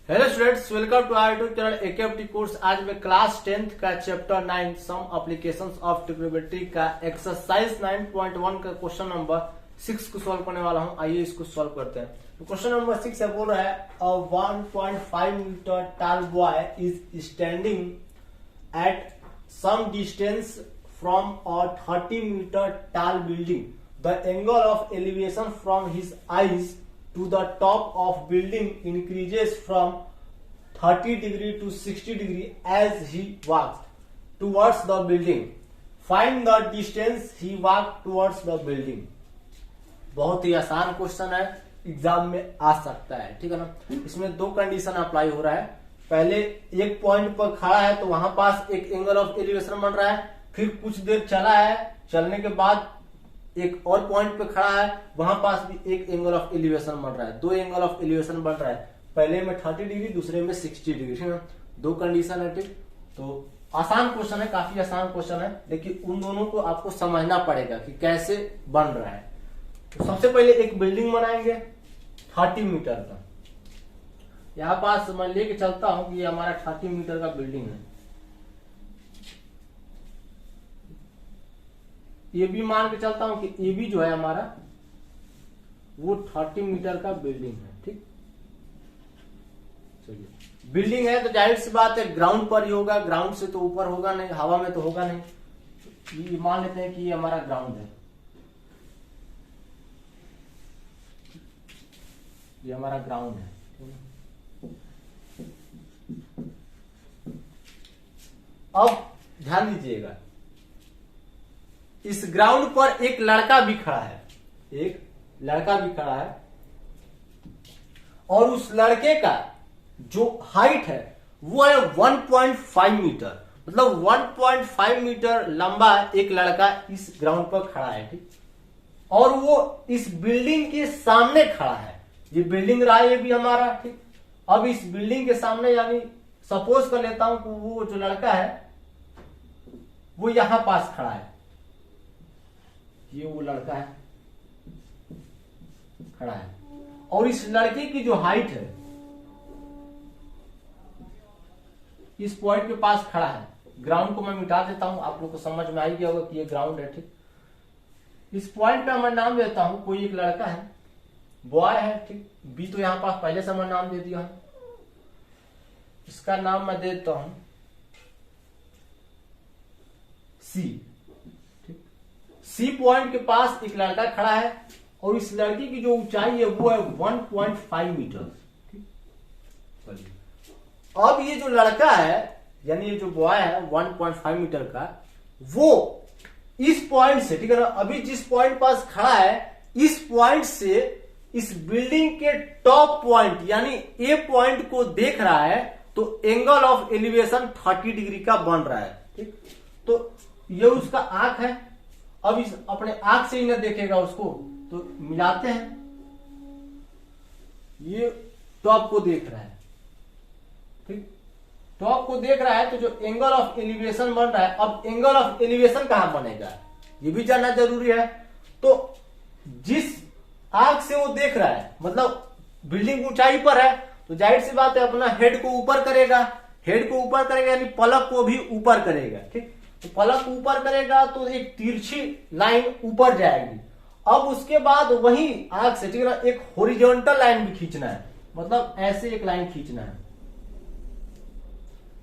Hello students, welcome to our YouTube channel AKFT course. आज मैं class 10th का chapter 9 some applications of trigonometry का exercise 9.1 का question number 6 को solve करने वाला हूं। आइए इसको सॉल्व करते हैं। तो क्वेश्चन नंबर 6 है, बोल रहा है a 1.5 metre tall boy is standing at some distance from a 30 metre tall building. The angle of elevation from his eyes to the top of building increases from 30 degree to 60 degree as he walks towards the building. Find the distance he walked towards the building. बहुत ही आसान question है, exam में आ सकता है, ठीक है ना। इसमें दो कंडीशन अप्लाई हो रहा है। पहले एक पॉइंट पर खड़ा है तो वहां पास एक एंगल ऑफ एलिवेशन बन रहा है, फिर कुछ देर चला है, चलने के बाद एक और पॉइंट पे खड़ा है, वहां पास भी एक एंगल ऑफ एलिवेशन बन रहा है। दो एंगल ऑफ एलिवेशन बन रहा है, पहले में 30 डिग्री, दूसरे में 60 डिग्री, ठीक है। दो कंडीशन है, ठीक। तो आसान क्वेश्चन है, काफी आसान क्वेश्चन है, लेकिन उन दोनों को आपको समझना पड़ेगा कि कैसे बन रहा है। तो सबसे पहले एक बिल्डिंग बनाएंगे 30 मीटर का। यहां पास मैं लेके चलता हूं कि ये हमारा 30 मीटर का बिल्डिंग है। ये भी मान के चलता हूं कि ये भी जो है हमारा वो 30 मीटर का बिल्डिंग है, ठीक। चलिए, बिल्डिंग है तो जाहिर सी बात है ग्राउंड पर ही होगा, ग्राउंड से तो ऊपर होगा नहीं, हवा में तो होगा नहीं। ये मान लेते हैं कि ये हमारा ग्राउंड है, ये हमारा ग्राउंड है। अब ध्यान दीजिएगा, इस ग्राउंड पर एक लड़का भी खड़ा है, एक लड़का भी खड़ा है, और उस लड़के का जो हाइट है वो है 1.5 मीटर। मतलब 1.5 मीटर लंबा एक लड़का इस ग्राउंड पर खड़ा है, ठीक। और वो इस बिल्डिंग के सामने खड़ा है। ये बिल्डिंग रहा, ये भी हमारा, ठीक। अब इस बिल्डिंग के सामने, यानी सपोज कर लेता हूं कि वो जो लड़का है वो यहां पास खड़ा है, ये वो लड़का है खड़ा है, और इस लड़के की जो हाइट है इस पॉइंट के पास खड़ा है। ग्राउंड को मैं मिटा देता हूं, आप लोग को समझ में आ ही गया होगा कि ये ग्राउंड है, ठीक। इस पॉइंट पे मैं नाम देता हूं, कोई एक लड़का है, बॉय है, ठीक। बी तो यहां पास पहले से मैं नाम दे दिया हूं, इसका नाम मैं देता हूं सी। सी पॉइंट के पास एक लड़का खड़ा है, और इस लड़की की जो ऊंचाई है वो है 1.5 मीटर, ठीक। चलिए, अब ये जो लड़का है, यानी ये जो बॉय है 1.5 मीटर का, वो इस पॉइंट से, ठीक है ना, अभी जिस पॉइंट पास खड़ा है, इस पॉइंट से इस बिल्डिंग के टॉप पॉइंट यानी ए पॉइंट को देख रहा है, तो एंगल ऑफ एलिवेशन 30 डिग्री का बन रहा है, ठीक। तो ये उसका आंख है। अब इस अपने आंख से ही ना देखेगा उसको, तो मिलाते हैं, ये टॉप को देख रहा है, ठीक। टॉप को देख रहा है तो जो एंगल ऑफ एलिवेशन बन रहा है, अब एंगल ऑफ एलिवेशन कहां बनेगा ये भी जानना जरूरी है। तो जिस आंख से वो देख रहा है, मतलब बिल्डिंग ऊंचाई पर है, तो जाहिर सी बात है अपना हेड को ऊपर करेगा, हेड को ऊपर करेगा यानी पलक को भी ऊपर करेगा, ठीक। तो पलक ऊपर करेगा तो एक तिरछी लाइन ऊपर जाएगी। अब उसके बाद वही आंख से, ठीक है ना, एक हॉरिजॉन्टल लाइन भी खींचना है, मतलब ऐसे एक लाइन खींचना है,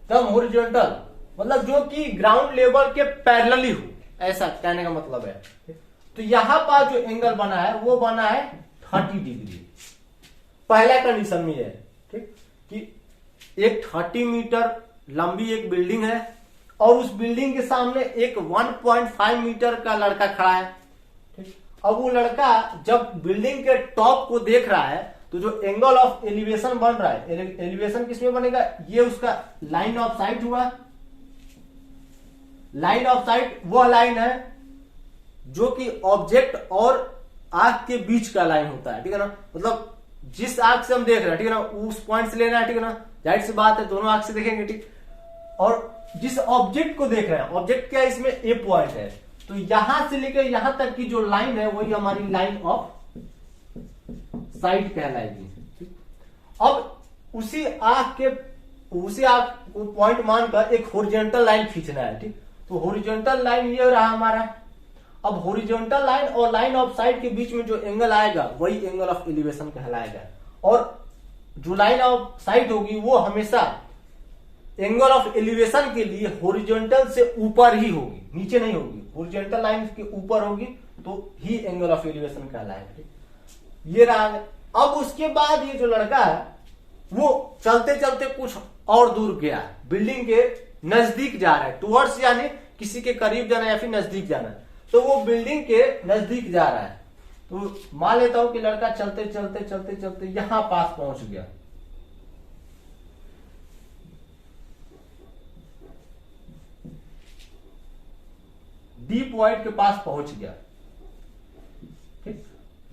तब हॉरिजॉन्टल, मतलब जो कि ग्राउंड लेवल के पैरेलली हो, ऐसा कहने का मतलब है। तो यहां पर जो एंगल बना है वो बना है 30 डिग्री। पहला कंडीशन में है, ठीक, कि एक 30 मीटर लंबी एक बिल्डिंग है, और उस बिल्डिंग के सामने एक 1.5 मीटर का लड़का खड़ा है, ठीक। अब वो लड़का जब बिल्डिंग के टॉप को देख रहा है, तो जो एंगल ऑफ एलिवेशन बन रहा है, एलिवेशन किसमें बनेगा, ये उसका लाइन ऑफ साइट हुआ। लाइन ऑफ साइट वह लाइन है जो कि ऑब्जेक्ट और आंख के बीच का लाइन होता है, ठीक है ना। मतलब जिस आंख से हम देख रहे हैं, ठीक है ना, उस पॉइंट से लेना है, ठीक है ना, जाहिर सी बात है दोनों आंख से देखेंगे, ठीक। और जिस ऑब्जेक्ट को देख रहे हैं, ऑब्जेक्ट क्या है, इसमें ए पॉइंट है, तो यहां से लेकर यहां तक की जो लाइन है वही हमारी लाइन ऑफ साइट कहलाएगी। अब उसी आर्क को पॉइंट मानकर एक हॉरिजॉन्टल लाइन खींचना है, ठीक। तो हॉरिजॉन्टल लाइन ये रहा हमारा। अब हॉरिजॉन्टल लाइन और लाइन ऑफ साइट के बीच में जो एंगल आएगा वही एंगल ऑफ एलिवेशन कहलाएगा। और जो लाइन ऑफ साइट होगी वो हमेशा एंगल ऑफ एलिवेशन के लिए हॉरिजॉन्टल से ऊपर ही होगी, नीचे नहीं होगी। हॉरिजॉन्टल लाइन के ऊपर होगी तो ही एंगल ऑफ एलिवेशन कहलाएगा, ठीक। ये रहा। अब उसके बाद ये जो लड़का है वो चलते चलते कुछ और दूर गया, बिल्डिंग के नजदीक जा रहा है, टुवर्ड्स यानी किसी के करीब जाना है या फिर नजदीक जाना है। तो वो बिल्डिंग के नजदीक जा रहा है। तो मान लेता हूं कि लड़का चलते चलते चलते चलते यहां पास पहुंच गया। डी पॉइंट के पास पहुंच गया, ठीक।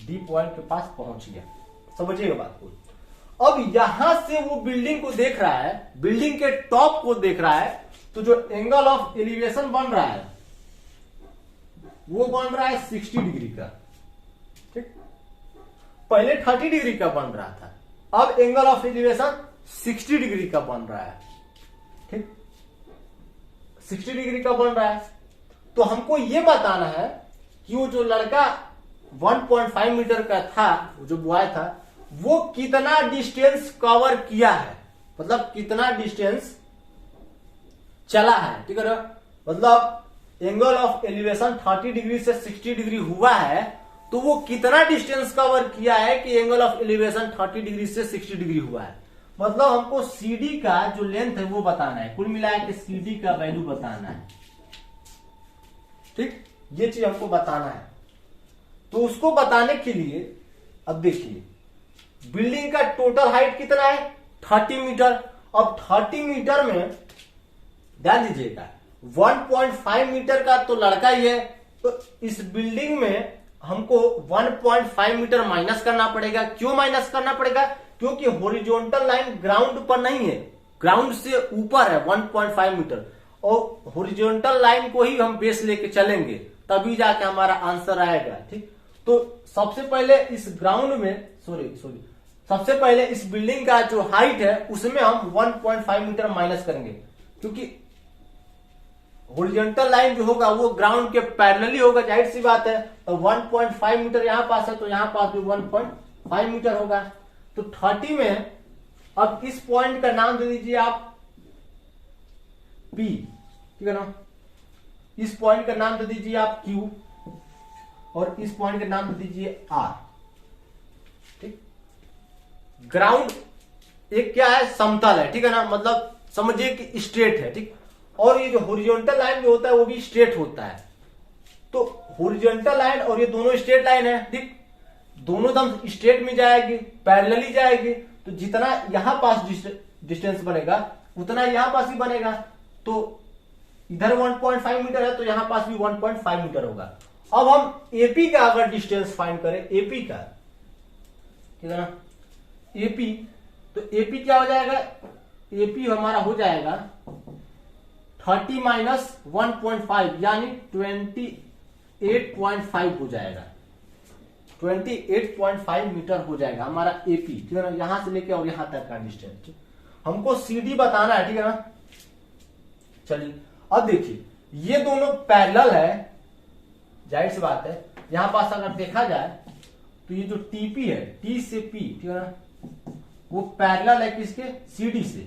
डी पॉइंट के पास पहुंच गया, समझिएगा बात को। अब यहां से वो बिल्डिंग को देख रहा है, बिल्डिंग के टॉप को देख रहा है। तो जो एंगल ऑफ एलिवेशन बन रहा है वो बन रहा है 60 डिग्री का, ठीक। पहले 30 डिग्री का बन रहा था, अब एंगल ऑफ एलिवेशन 60 डिग्री का बन रहा है, ठीक। 60 डिग्री का बन रहा है। तो हमको ये बताना है कि वो जो लड़का 1.5 मीटर का था, जो बॉय था, वो कितना डिस्टेंस कवर किया है, मतलब कितना डिस्टेंस चला है, ठीक है ना। मतलब एंगल ऑफ एलिवेशन 30 डिग्री से 60 डिग्री हुआ है तो वो कितना डिस्टेंस कवर किया है कि एंगल ऑफ एलिवेशन 30 डिग्री से 60 डिग्री हुआ है। मतलब हमको CD का जो लेंथ है वो बताना है, कुल मिला के CD का वैल्यू बताना है, ठीक। ये चीज हमको बताना है। तो उसको बताने के लिए अब देखिए बिल्डिंग का टोटल हाइट कितना है 30 मीटर। अब 30 मीटर में ध्यान दीजिएगा 1.5 मीटर का तो लड़का ही है, तो इस बिल्डिंग में हमको 1.5 मीटर माइनस करना पड़ेगा। क्यों माइनस करना पड़ेगा? क्योंकि हॉरिजॉन्टल लाइन ग्राउंड पर नहीं है, ग्राउंड से ऊपर है 1.5 मीटर, और हॉरिजॉन्टल लाइन को ही हम बेस लेके चलेंगे तभी जाके हमारा आंसर आएगा, ठीक। तो सबसे पहले इस ग्राउंड में सबसे पहले इस बिल्डिंग का जो हाइट है उसमें हम 1.5 मीटर माइनस करेंगे, क्योंकि हॉरिजॉन्टल लाइन जो होगा वो ग्राउंड के पैरेलली होगा, जाहिर सी बात है। तो 1.5 मीटर यहां पास है तो यहां पास भी 1.5 मीटर होगा। तो 30 में अब इस पॉइंट का नाम दे दीजिए आप P, ठीक है ना। इस पॉइंट का नाम दे दीजिए आप Q और इस पॉइंट का नाम दे दीजिए R, ठीक। ग्राउंड एक क्या है, समतल है, ठीक है ना, मतलब समझिए कि स्ट्रेट है, ठीक। और ये जो हॉरिजॉन्टल लाइन जो होता है वो भी स्ट्रेट होता है। तो हॉरिजॉन्टल लाइन और ये दोनों स्ट्रेट लाइन है, ठीक। दोनों दम स्ट्रेट में जाएगी, पैरेलली जाएगी। तो जितना यहां पास डिस्टेंस बनेगा उतना यहां पास ही बनेगा। तो इधर 1.5 मीटर है तो यहां पास भी 1.5 मीटर होगा। अब हम एपी का अगर डिस्टेंस फाइंड करें, एपी का, ठीक है ना, एपी, तो एपी क्या हो जाएगा, एपी हमारा हो जाएगा 30 माइनस 1.5 यानी 28.5 हो जाएगा, 28.5 मीटर हो जाएगा हमारा एपी, ठीक है ना। यहां से लेके और यहां तक का डिस्टेंस हमको सीडी बताना है, ठीक है ना। चलिए अब देखिए ये दोनों पैरेलल है, जाहिर सी बात है। यहां पास अगर देखा जाए तो ये जो टीपी है, टी से पी, ठीक है ना, वो पैरेलल है किसके, सीडी से,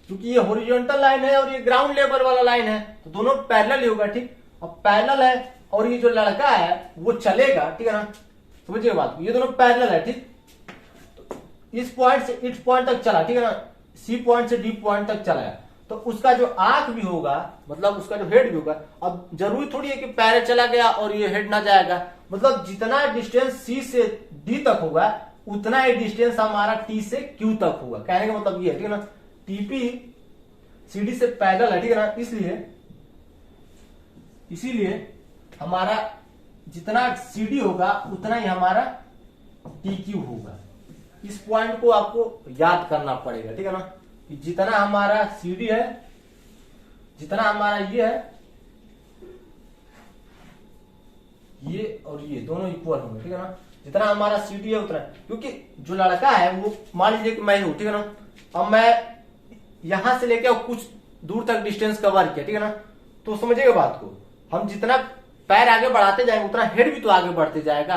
क्योंकि ये हॉरिजॉन्टल लाइन है और ये ग्राउंड लेवल वाला लाइन है, तो दोनों पैरेलल ही होगा, ठीक। अब पैरेलल है और ये जो लड़का है वो चलेगा, ठीक है ना, समझिए बात, ये दोनों पैरेलल है, ठीक। तो इस पॉइंट से इस पॉइंट तक चला, ठीक है ना, सी पॉइंट से डी पॉइंट तक चला है, तो उसका जो आंख भी होगा, मतलब उसका जो हेड भी होगा, अब जरूरी थोड़ी है कि पैर चला गया और ये हेड ना जाएगा, मतलब जितना डिस्टेंस सी से डी तक होगा उतना ही डिस्टेंस हमारा टी से क्यू तक होगा। कहने का मतलब ये है, ठीक है ना, टीपी सीडी से पैरेलल है, ठीक है ना, इसीलिए हमारा जितना सीडी होगा उतना ही हमारा टी क्यू होगा। इस पॉइंट को आपको याद करना पड़ेगा, ठीक है ना, कि जितना हमारा सीडी है, जितना हमारा ये है, ये और ये दोनों इक्वल होंगे, ठीक है ना, जितना हमारा सीडी है उतना, क्योंकि जो लड़का है वो मान लीजिए कि मैं हूं, ठीक है ना, अब मैं यहां से लेके कुछ दूर तक डिस्टेंस कवर किया, ठीक है ना, तो समझिएगा बात को, हम जितना पैर आगे बढ़ाते जाएंगे उतना हेड भी तो आगे बढ़ते जाएगा।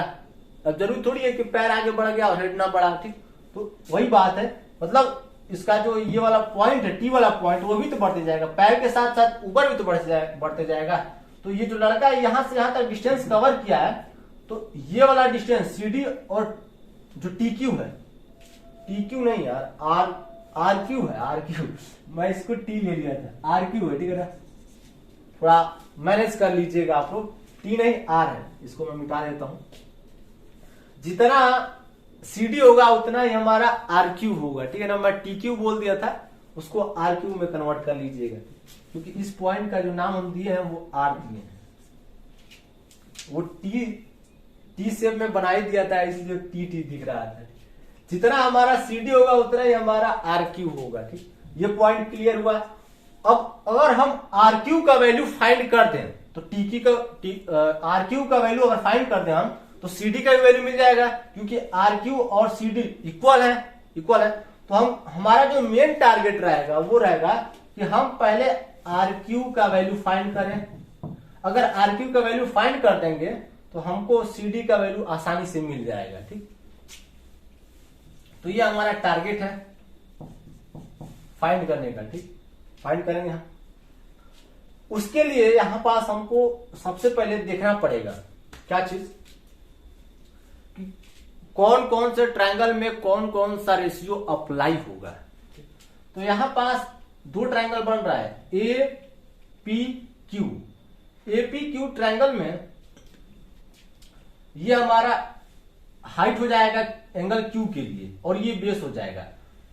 अब जरूरी थोड़ी है कि पैर आगे बढ़ गया और हेड ना बढ़ा, ठीक, तो वही बात है, मतलब इसका जो ये वाला पॉइंट है, टी वाला पॉइंट, वो भी तो बढ़ते जाएगा, पैर के साथ साथ ऊपर भी तो बढ़ते जाएगा। तो ये जो लड़का यहां से यहां तक डिस्टेंस कवर किया है, तो ये वाला डिस्टेंस सी डी और जो टी क्यू है, टी क्यू नहीं यार, आर क्यू है, आर क्यू, मैं इसको टी ले लिया था, आर क्यू है, ठीक है ना, थोड़ा मैनेज कर लीजिएगा आप लोग, टी नहीं आर है, इसको मैं मिटा देता हूं। जितना सी डी होगा उतना ही हमारा आर क्यू होगा, ठीक है ना, मैं टी क्यू बोल दिया था, उसको आर क्यू में कन्वर्ट कर लीजिएगा, क्योंकि इस पॉइंट का जो नाम हम दिए हैं वो आर दिए हैं, वो टी शेप में बना ही दिया था, इसलिए टी टी दिख रहा था। जितना हमारा सी डी होगा उतना ही हमारा आर क्यू होगा, ठीक, ये पॉइंट क्लियर हुआ। अब अगर हम आर क्यू का वैल्यू फाइंड कर दें तो आर क्यू का वैल्यू अगर फाइंड कर दें हम, तो सी डी का भी वैल्यू मिल जाएगा, क्योंकि आर क्यू और सी डी इक्वल है। तो हमारा जो मेन टारगेट रहेगा वो रहेगा कि हम पहले आर क्यू का वैल्यू फाइंड करें। अगर आर क्यू का वैल्यू फाइंड कर देंगे तो हमको सी डी का वैल्यू आसानी से मिल जाएगा, ठीक। तो ये हमारा टारगेट है फाइंड करने का, ठीक, फाइंड करेंगे हम। उसके लिए यहां पास हमको सबसे पहले देखना पड़ेगा क्या चीज, कौन कौन से ट्रायंगल में कौन कौन सा रेशियो अप्लाई होगा। तो यहां पास दो ट्रायंगल बन रहा है, A P Q. A P Q triangle में ये हमारा हाइट हो जाएगा एंगल क्यू के लिए, और ये बेस हो जाएगा।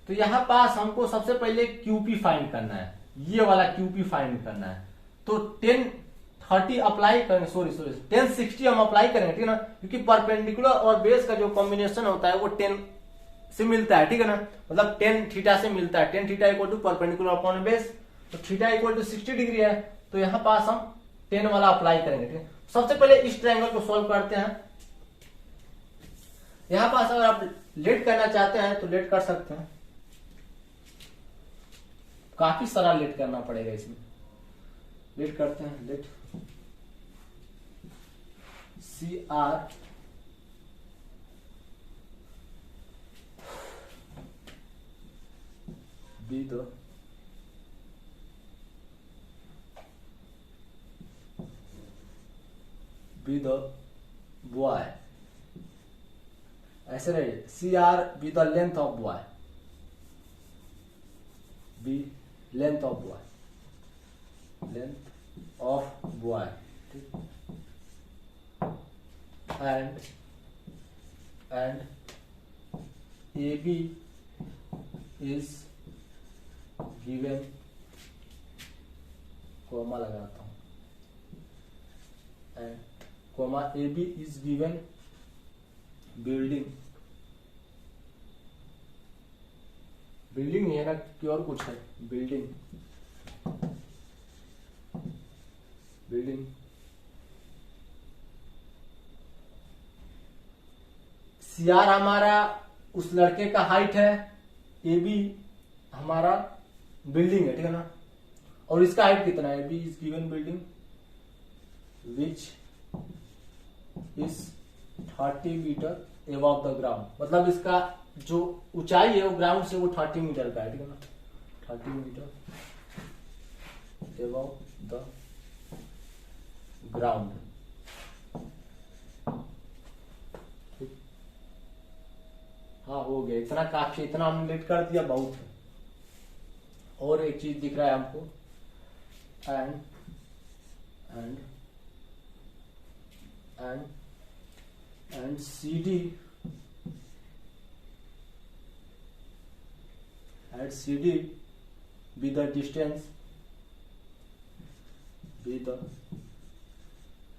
तो यहां पास हमको सबसे पहले क्यूपी फाइंड करना है, ये वाला क्यूपी फाइंड करना है। तो 1030 अप्लाई करेंगे, सॉरी 1060 हम अप्लाई करेंगे, ठीक है ना, क्योंकि परपेंडिकुलर और बेस का जो कॉम्बिनेशन होता है वो 10 से मिलता है, ठीक है ना, मतलब 10 थीटा से मिलता है, 10 theta equal to perpendicular upon base, तो थीटा इक्वल टू 60 डिग्री है। तो यहां पास हम 10 वाला अप्लाई करेंगे, ठीक है। सबसे पहले इस ट्रायंगल को सॉल्व करते हैं। यहां पास अगर आप लेट करना चाहते हैं तो लेट कर सकते हैं, काफी सारा लेट करना पड़ेगा इसमें। लेट करते हैं, let C R be the boy, ऐसे रहे, C R be the length of boy, be length of boy, length of boy, ठीक, and A B is given, comma लगाता हूं, and comma A B is given building नहीं है ना कि और कुछ है, बिल्डिंग सी आर हमारा उस लड़के का हाइट है, ए बी हमारा बिल्डिंग है, ठीक है ना, और इसका हाइट कितना है, B is given building which is 30 metre above the ground, मतलब इसका जो ऊंचाई है वो ग्राउंड से वो 30 मीटर का है, ठीक है ना, 30 मीटर एबव द ग्राउंड। हाँ हो गया, इतना काफी, इतना हमने लेट कर दिया, बहुत है। और एक चीज दिख रहा है हमको, and C D be the distance, be the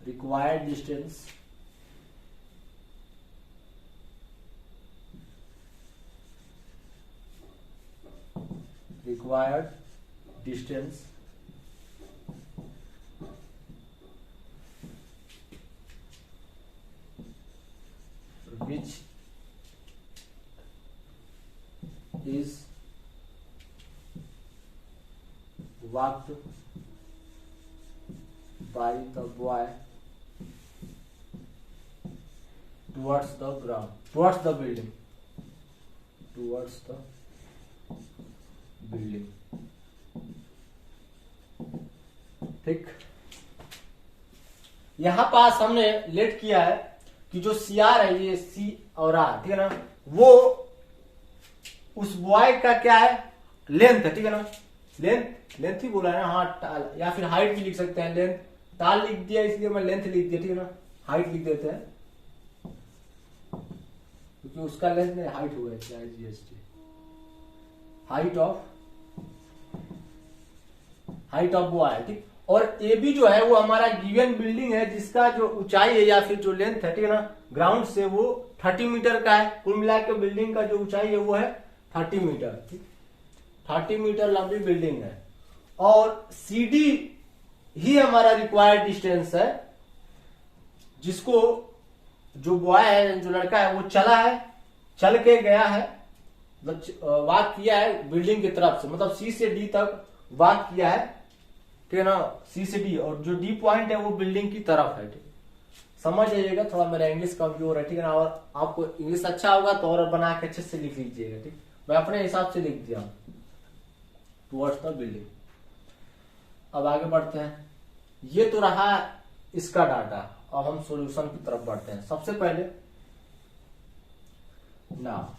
required distance which is walked by the boy towards the ground, towards the building, towards the building। ठीक, यहां पास हमने लेट किया है कि जो सी आर है, ये सी और आर, ठीक है ना, वो उस बॉय का क्या है, लेंथ है, ठीक है ना, लेंथ ही बोला है ना, हाँ, या फिर हाइट भी लिख सकते हैं, लेंथ टाल लिख दिया इसलिए मैं लेंथ लिख दिया, ठीक है ना, हाइट लिख देते हैं क्योंकि उसका लेंथ नहीं, हाइट हुआ है, जीएसटी, हाइट ऑफ बॉय, ठीक। और ए बी जो है वो हमारा गिवन बिल्डिंग है जिसका जो ऊंचाई है या फिर जो लेंथ है, ठीक है ना, ग्राउंड से वो 30 मीटर का है। कुल मिला के बिल्डिंग का जो ऊंचाई है वो है 30 मीटर, ठीक, 30 मीटर लंबी बिल्डिंग है। और सी डी ही हमारा रिक्वायर्ड डिस्टेंस है, जिसको जो बॉय है, जो लड़का है, वो चला है, चल के गया है, मतलब वॉक किया है बिल्डिंग की तरफ से, मतलब सी से डी तक वॉक किया है, ठीक है ना, सी से डी, और जो डी पॉइंट है वो बिल्डिंग की तरफ है, ठीक। समझ जाइएगा, थोड़ा मेरा इंग्लिश कमजोर है, ठीक है ना, और आपको इंग्लिश अच्छा होगा तो और बना के अच्छे से लिख लीजिएगा, ठीक। मैं अपने हिसाब से लिख दिया टुवर्ड्स द बिल्डिंग। अब आगे बढ़ते हैं, ये तो रहा इसका डाटा। अब हम सॉल्यूशन की तरफ बढ़ते हैं। सबसे पहले ना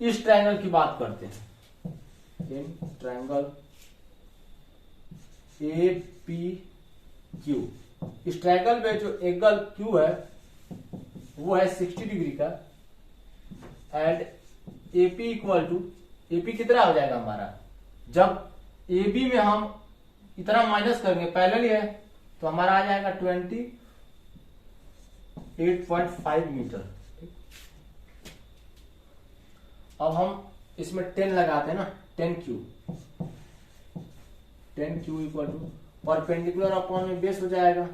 इस ट्रायंगल की बात करते हैं, in triangle A P Q. इस ट्रायंगल में जो एंगल क्यू है वो है 60 डिग्री का, and AP equal to, AP कितना हो जाएगा हमारा, जब ए बी में हम इतना माइनस करेंगे, पैरेलल है, तो हमारा आ जाएगा 28.5 मीटर। अब हम इसमें 10 लगाते हैं ना, 10 Q equal to perpendicular upon में बेस हो जाएगा।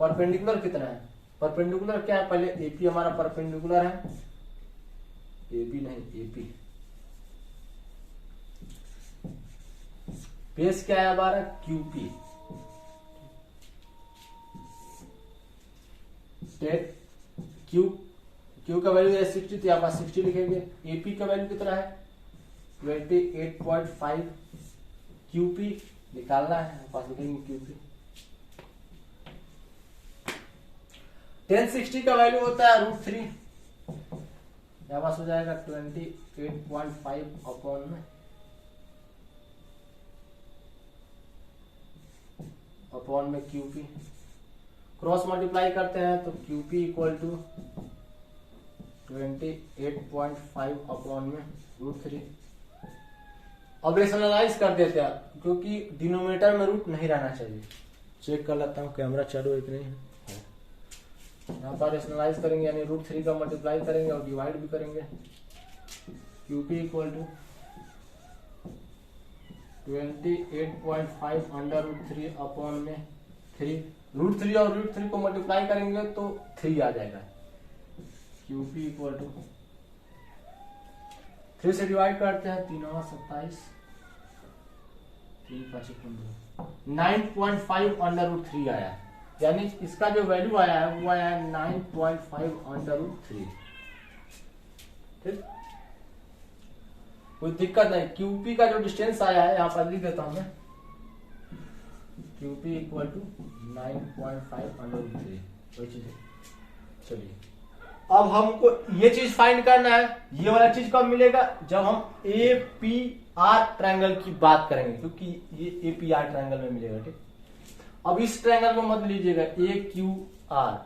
परपेंडिकुलर कितना है, परपेंडिकुलर क्या है, पहले एपी हमारा परपेंडिकुलर है, एपी नहीं एपी, बेस क्या है हमारा क्यूपी, क्यू का वैल्यू है 60, तो यहाँ पर 60 लिखेंगे। एपी का वैल्यू कितना है 28.5, क्यूपी निकालना है, पास लिखेंगे क्यूपी। 1060 का वैल्यू होता है √3, यहाँ पास हो जाएगा 28.5 अपॉन में क्यूपी, क्रॉस मल्टीप्लाई करते हैं तो क्यूपी इक्वल टू 28.5 अपॉन में √3। अब रेशनलाइज कर देते हैं, क्योंकि डिनोमिनेटर में रूट नहीं रहना चाहिए। चेक कर लेता हूँ कैमरा चालू है कि नहीं है। यहाँ पर रेशनलाइज करेंगे, यानी √3 का मल्टीप्लाई करेंगे और डिवाइड भी करेंगे। QP equal to 28.5 under √3 upon में 3, √3 और √3 को मल्टीप्लाई करेंगे तो 3 आ जाएगा। क्यूपी इक्वल टू 3 से डिवाइड करते हैं, 3 और 27, 3 5 15, 9.5 अंडर √3 आया, यानी इसका जो वैल्यू आया है वो आया है 9.5 अंडर √3। ठीक, कोई दिक्कत नहीं। क्यूपी का जो डिस्टेंस आया है यहाँ पर लिख देता हूं मैं, क्यूपी इक्वल टू 9.5 अंडर √3, वही चीज है। चलिए अब हमको ये चीज फाइंड करना है। ये वाला चीज कब मिलेगा, जब हम ए पी आर ट्रायंगल की बात करेंगे, क्योंकि ये ए पी आर ट्रायंगल में मिलेगा। ठीक, अब इस ट्रायंगल को मत लीजिएगा ए क्यू आर,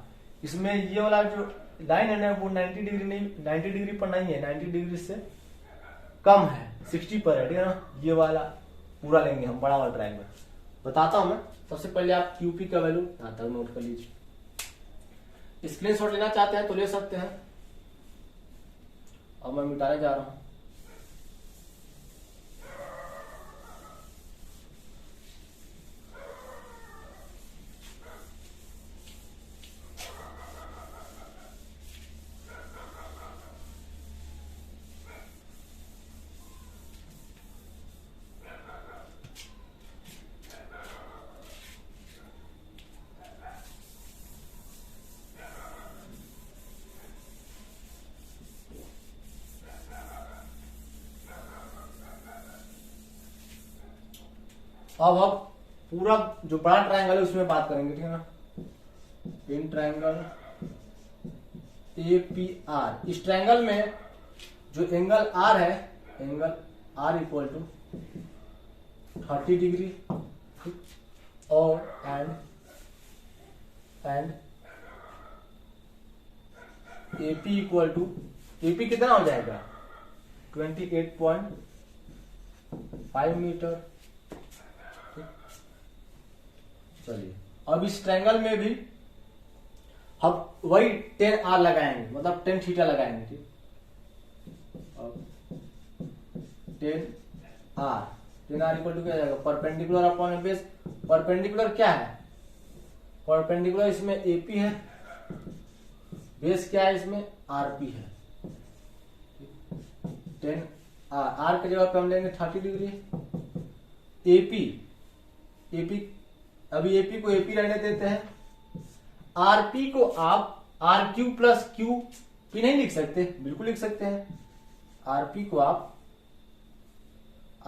इसमें ये वाला जो लाइन है ना वो 90 डिग्री नहीं, 90 डिग्री पर नहीं है, 90 डिग्री से कम है, 60 पर है, ठीक है ना। ये वाला पूरा लेंगे हम, बड़ा वाला ट्रायंगल बताता हूं मैं। सबसे पहले आप क्यूपी का वैल्यू यहाँ तक नोट कर लीजिए। स्क्रीनशॉट लेना चाहते हैं तो ले सकते हैं। अब मैं मिटाने जा रहा हूं। अब हम पूरा जो बड़ा ट्रायंगल है उसमें बात करेंगे, ठीक है ना। इन ट्रायंगल APR, इस ट्रायंगल में जो एंगल R है, angle R equal to 30 degree और and AP equal to, AP कितना हो जाएगा 28.5 मीटर। चलिए अब इस ट्रायंगल में भी हम वही 10R लगाएंगे, मतलब 10 थीटा लगाएंगे, ठीक। अब 10R इक्वल टू क्या जाएगा, परपेंडिकुलर अपॉन बेस। परपेंडिकुलर क्या है, परपेंडिकुलर इसमें AP है, बेस क्या है इसमें RP है। 10R के जगह पे हम लेंगे 30 डिग्री। AP अभी AP को AP रहने देते हैं। RP को आप RQ प्लस QP नहीं लिख सकते, बिल्कुल लिख सकते हैं। RP को आप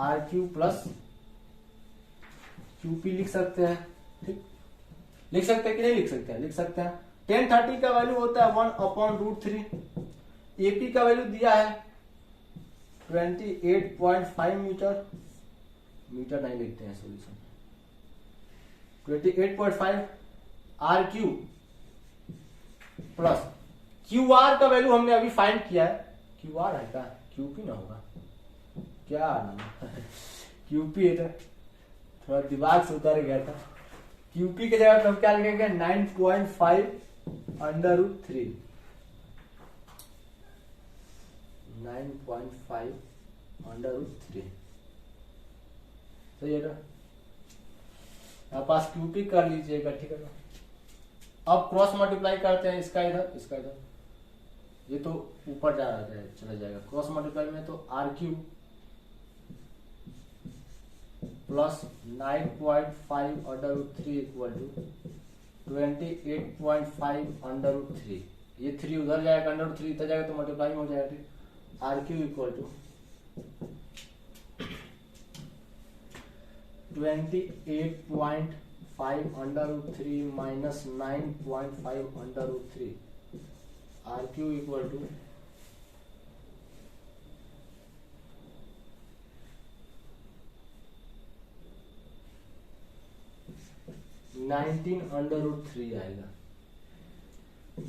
RQ प्लस QP लिख सकते हैं, ठीक। लिख सकते हैं कि नहीं लिख सकते हैं, लिख सकते हैं। 1030 का वैल्यू होता है 1/√3। AP का वैल्यू दिया है 28.5 मीटर, मीटर नहीं लिखते हैं सॉल्यूशन। 28.5 RQ प्लस QR का वैल्यू हमने अभी फाइंड किया है। QR है क्या, QP ना होगा क्या नाम QP है, थोड़ा दिमाग से उतर गया था। QP के जगह पे हम क्या लिखेंगे 9.5/√3, 9.5/√3, सही है ना। आप पास QP कर लीजिएगा, ठीक है ना। अब क्रॉस मल्टीप्लाई करते हैं, इसका इधर इसका इधर, ये तो ऊपर जा रहा है, चला जाएगा। क्रॉस मल्टीप्लाई में तो RQ प्लस 9.5/√3 इक्वल टू 28.5/√3। ये 3 उधर जाएगा, √3 इधर जाएगा तो मल्टीप्लाई हो जाएगा, ठीक। RQ equal to 28.5/√3 minus 9.5/√3। RQ equal to 19/√3 आएगा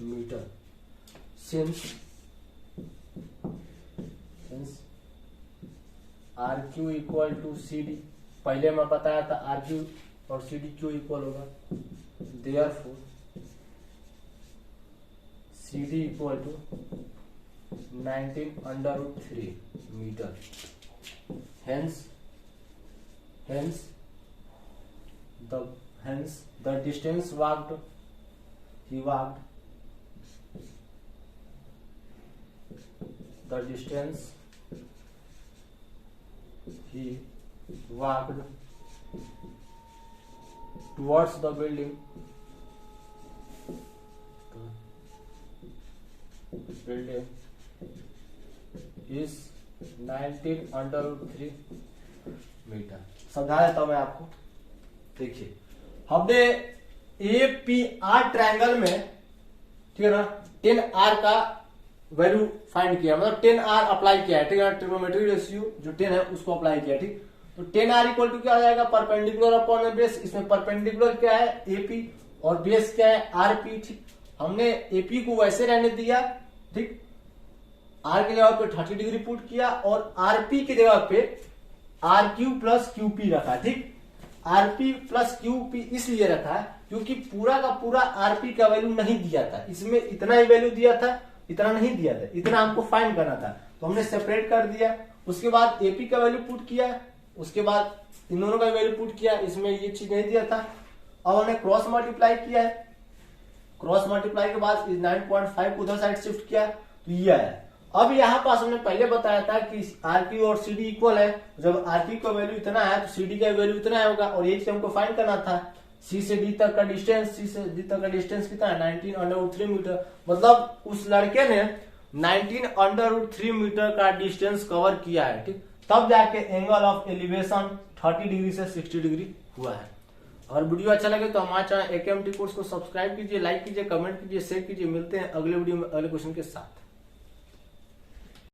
metre. Since RQ equal to CD, पहले मैं बताया था RQ और CD क्यों इक्वल होगा, therefore CD equal to 19/√3 metre. Hence the distance walked, he walked, the distance he walked towards the building is 19/√3 metre. समझा देता हूं मैं आपको, देखिए हमने APR ट्रायंगल में, ठीक है ना, 10R का वैल्यू फाइंड किया, मतलब 10R अप्लाई किया है, ठीक है। ट्रिग्नोमेट्रिक रेशियो जो 10 है उसको अप्लाई किया, ठीक। तो 10R इक्वल टू क्या आ जाएगा, परपेंडिकुलर अपॉन बेस। इसमें परपेंडिकुलर क्या है AP और बेस क्या है RP, ठीक। हमने AP को वैसे रहने दिया, ठीक। R की जगह पे 30 डिग्री पुट किया और RP की जगह पे RQ प्लस QP रखा, ठीक। RP प्लस QP इसलिए रखा है क्योंकि पूरा का पूरा RP का वैल्यू नहीं दिया था, इसमें इतना ही वैल्यू दिया था, इतना नहीं दिया था, इतना हमको फाइंड करना था, तो हमने सेपरेट कर दिया। उसके बाद AP का वैल्यू पुट किया, उसके बाद इन दोनों का वैल्यू पुट किया, इसमें ये चीज नहीं दिया था। अब हमने क्रॉस मल्टीप्लाई किया है, क्रॉस मल्टीप्लाई के बाद 9.5 को उधर साइड शिफ्ट किया तो ये आया। अब यहाँ पास हमने पहले बताया था कि RQ और CD इक्वल है, जब RQ का वैल्यू इतना है तो CD का वैल्यू इतना होगा, और एक से हमको फाइंड करना था C से D तक का डिस्टेंस, C से D तक का डिस्टेंस कितना है 19/√3 मीटर। मतलब उस लड़के ने 19/√3 मीटर का डिस्टेंस कवर किया है, ठीक। तब जाके एंगल ऑफ एलिवेशन 30 डिग्री से 60 डिग्री हुआ है। और वीडियो अच्छा लगे तो हमारे चैनल AKMT कोर्स को सब्सक्राइब कीजिए, लाइक कीजिए, कमेंट कीजिए, शेयर कीजिए। मिलते हैं अगले वीडियो में अगले क्वेश्चन के साथ।